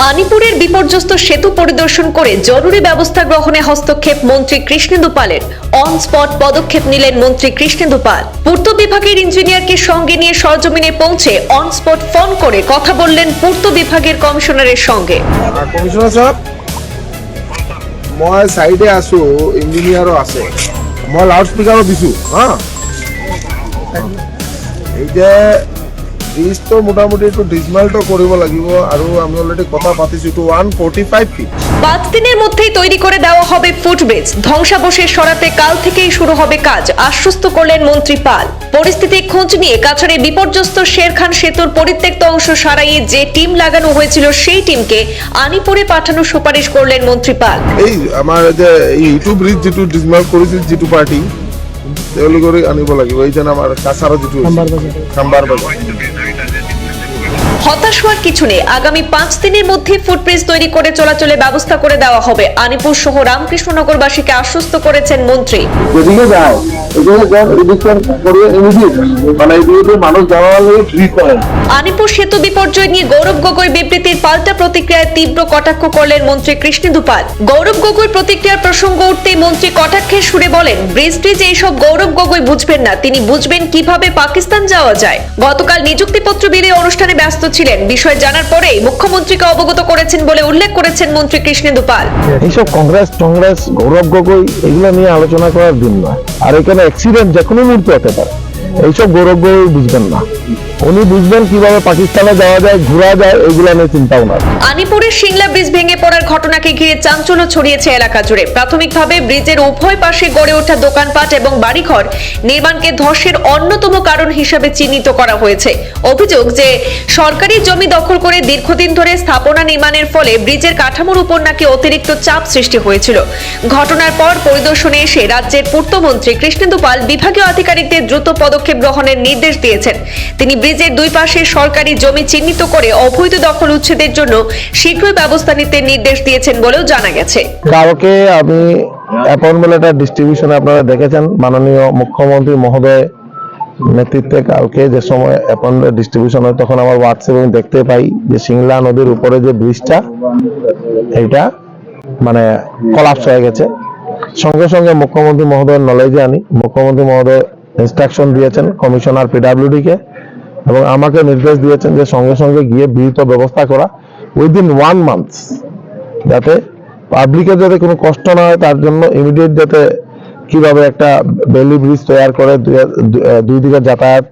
আনিপুরের বিপর্যস্ত সেতু পরিদর্শন করে জরুরি ব্যবস্থা গ্রহণে হস্তক্ষেপ মন্ত্রী কৃষ্ণেন্দু পালের। অন স্পট পদক্ষেপ নিলেন মন্ত্রী কৃষ্ণেন্দু পাল। পূর্ত বিভাগের ইঞ্জিনিয়ারকে সঙ্গে নিয়ে সরজমিনে পৌঁছে অন স্পট ফোন করে কথা বললেন পূর্ত বিভাগের কমিশনারের সঙ্গে। কমিশনার সাহেব, মই সাইডে আছো, ইঞ্জিনিয়ারও আছে, মই লাউড স্পিকারও দিছো। হ্যাঁ, এই যে ব্রিজটো মোটামুটি একটু ডিসমেন্টও কৰিব লাগিব, আৰু আমি অলরেডি কথা পাতিছো টু 145 ফিট। 5 দিনের মধ্যেই তৈরি করে দেওয়া হবে ফুটব্রিজ। ধ্বংসাবশেষ সরাতে কাল থেকেই শুরু হবে কাজ, আশ্বস্ত করলেন মন্ত্রী পাল। পরিস্থিতির খোঁজ নিয়ে কাছাড়ে বিপর্যস্ত শেরখান সেতুর পরিত্যক্ত অংশ সারাইয়ে যে টিম লাগানো হয়েছিল সেই টিমকে আনিপুরে পাঠানোর সুপারিশ করলেন মন্ত্রী পাল। এই আমাৰ যে ইটো ব্রিজ যেটো ডিসমেন্ট কৰিছিল যেটো পার্টি তেওঁলোকৰে আনিব লাগিব, এই যেন আমাৰ কাছাৰৰ যেটো খাম্বাৰ বাজার। হতাশ হওয়ার কিছু নেই, আগামী 5 দিনের মধ্যে ফুটব্রিজ তৈরি করে চলাচলে ব্যবস্থা করে দেওয়া হবে। আনিপুর সহ রামকৃষ্ণনগরবাসীকে আশ্বস্ত করেছেন মন্ত্রী। যেদিকে যায় মানুষ যাওয়ার ফ্রি করেন। আনিপুর সেতু বিপর্যয় নিয়ে গৌরব গগৈ বিবৃতির পাল্টা প্রতিক্রিয়ায় তীব্র কটাক্ষ করলেন মন্ত্রী কৃষ্ণেন্দু পাল। গৌরব গগৈ প্রতিক্রিয়ার প্রসঙ্গ উঠতেই মন্ত্রী কটাক্ষের সুরে বলেন, ব্রিজ এইসব গৌরব গগৈ বুঝবেন না, তিনি বুঝবেন কিভাবে পাকিস্তান যাওয়া যায়। গতকাল নিযুক্তিপত্র বিলি অনুষ্ঠানে ব্যস্ত ছিলেন, বিষয় জানার পরেই মুখ্যমন্ত্রীকে অবগত করেছেন বলে উল্লেখ করেছেন মন্ত্রী কৃষ্ণেন্দু পাল। এইসব কংগ্রেস গৌরব গগৈ এগুলো নিয়ে আলোচনা করার দিন নয়, আর এখানে অ্যাক্সিডেন্ট যে কোনো মুহূর্তে হতে পারে। এইসব গৌরব গগৈ বুঝবেন না, উনি বুঝবেন কিভাবে পাকিস্তানে যাওয়া যায়, ঘোরা যায়, এগুলো নিয়ে চিন্তা ওনার। আনিপুরের সিংলা ব্রিজ ভেঙে পড়ার ঘটনাকে ঘিরে চাঞ্চল্য ছড়িয়েছে এলাকা জুড়ে। প্রাথমিকভাবে ব্রিজের উভয় পাশে গড়ে ওঠা দোকানপাট এবং বাড়িঘর নির্মাণকে ধসের অন্যতম কারণ হিসেবে চিহ্নিত করা হয়েছে। অভিযোগ যে সরকারি জমি দখল করে দীর্ঘদিন ধরে স্থাপনা নির্মাণের ফলে ব্রিজের কাঠামোর উপর নাকি অতিরিক্ত চাপ সৃষ্টি হয়েছিল। ঘটনার পর পরিদর্শনে এসে রাজ্যের পূর্তমন্ত্রী কৃষ্ণেন্দু পাল বিভাগীয় আধিকারিকদের দ্রুত পদক্ষেপ গ্রহণের নির্দেশ দিয়েছেন। তিনি ব্রিজের দুই পাশে সরকারি জমি চিহ্নিত করে অবৈধ দখল উচ্ছেদের জন্য শীঘ্রই ব্যবস্থা নিতে নির্দেশ দিয়েছেন বলেও জানা গেছে। কালকে আমি অ্যাপয়েন্টমেন্ট লেটার ডিস্ট্রিবিউশনে আপনারা দেখেছেন, মাননীয় মুখ্যমন্ত্রী মহোদয় নেতৃত্বে কালকে যে সময় অ্যাপয়েন্টমেন্ট ডিস্ট্রিবিউশন হয়, তখন আমার হোয়াটসঅ্যাপে আমি দেখতে পাই যে সিংলা নদীর উপরে যে ব্রিজটা এইটা মানে কলাপস হয়ে গেছে। সঙ্গে সঙ্গে মুখ্যমন্ত্রী মহোদয়ের নলেজে আনি, মুখ্যমন্ত্রী মহোদয় ইনস্ট্রাকশন দিয়েছেন কমিশনার পিডব্লিউডি কে, এবং আমাকে নির্দেশ দিয়েছেন যে সঙ্গে সঙ্গে গিয়ে বিহিত ব্যবস্থা করা উইদিন 1 মান্থ, যাতে পাবলিকের যাতে কোনো কষ্ট না হয়, তার জন্য ইমিডিয়েট যাতে কিভাবে একটা বেলি ব্রিজ তৈরি করে দুই দিকে যাতায়াত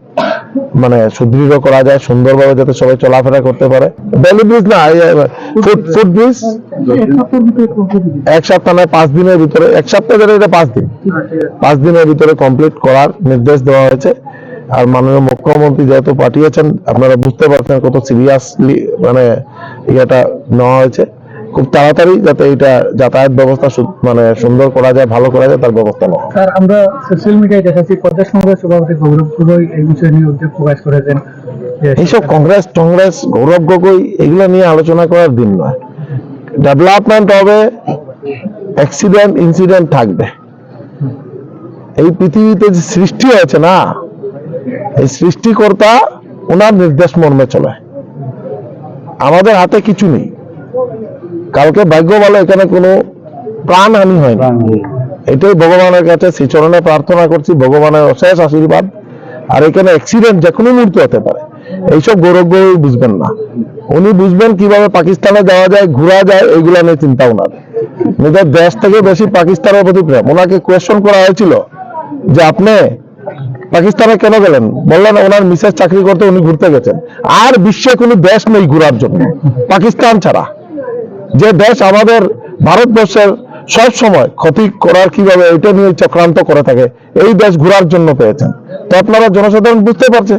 মানে সুদৃঢ় করা যায়, সুন্দরভাবে যাতে সবাই চলাফেরা করতে পারে। বেলি ব্রিজ না, ফুট ব্রিজ 1 সপ্তাহ নয় 5 দিনের ভিতরে, 1 সপ্তাহ ধরে এটা 5 দিনের ভিতরে কমপ্লিট করার নির্দেশ দেওয়া হয়েছে। আর মাননীয় মুখ্যমন্ত্রী যেহেতু পাঠিয়েছেন, আপনারা বুঝতে পারছেন কত সিরিয়াসলি মানে এটা নেওয়া হয়েছে। খুব তাড়াতাড়ি যাতে এটা যাতায়াত ব্যবস্থা মানে সুন্দর করা যায়, ভালো করা যায়, তার ব্যবস্থা নেওয়া। স্যার, আমরা সোশ্যাল মিডিয়ায় দেখেছি প্রদেশ কংগ্রেস সভাপতি গৌরব গগৈ এই বিষয় নিয়ে উদ্বেগ প্রকাশ করেছেন। এইসব কংগ্রেস গৌরব গগৈ এগুলো নিয়ে আলোচনা করার দিন নয়। ডেভেলপমেন্ট হবে, অ্যাক্সিডেন্ট ইনসিডেন্ট থাকবে। এই পৃথিবীতে যে সৃষ্টি হয়েছে না, এই সৃষ্টিকর্তা ওনার নির্দেশ মর্মে চলে, আমাদের হাতে কিছু নেই। কালকে ভাগ্য ভালো এখানে কোনো প্রাণহানি হয়নি, এটাই ভগবানের কাছে শ্রীচরণে প্রার্থনা করছি, ভগবানের অশেষ আশীর্বাদ। আর এখানে অ্যাক্সিডেন্ট যে কোনো মুহূর্তে হতে পারে, এইসব গৌরব গগৈ বুঝবেন না, উনি বুঝবেন কিভাবে পাকিস্তানে যাওয়া যায়, ঘোরা যায়, এইগুলা নিয়ে চিন্তা ওনার। নিজের দেশ থেকে বেশি পাকিস্তানের প্রতি প্রেম। ওনাকে কোয়েশ্চন করা হয়েছিল যে আপনি পাকিস্তানে কেন গেলেন, বললেন ওনার মিসেস চাকরি করতে উনি ঘুরতে গেছেন। আর বিশ্বে কোনো দেশ নেই ঘোরার জন্য পাকিস্তান ছাড়া। যে দেশ আমাদের ভারতবর্ষের সব সময় ক্ষতি করার কিভাবে এটা নিয়ে চক্রান্ত করে থাকে, এই দেশ ঘোরার জন্য পেয়েছেন। তো আপনারা জনসাধারণ বুঝতে পারছে।